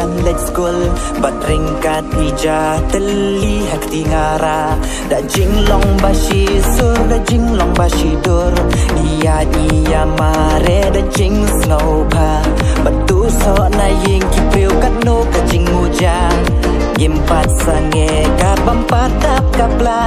ban let's school Badringkat ija teli hak tingara Da jinglong bashi sur da jinglong bashi dur Iya mare da jing snow pa Batu so na ying kipriu kat no ka jing uja Gimpat sange kat bampat tap kapla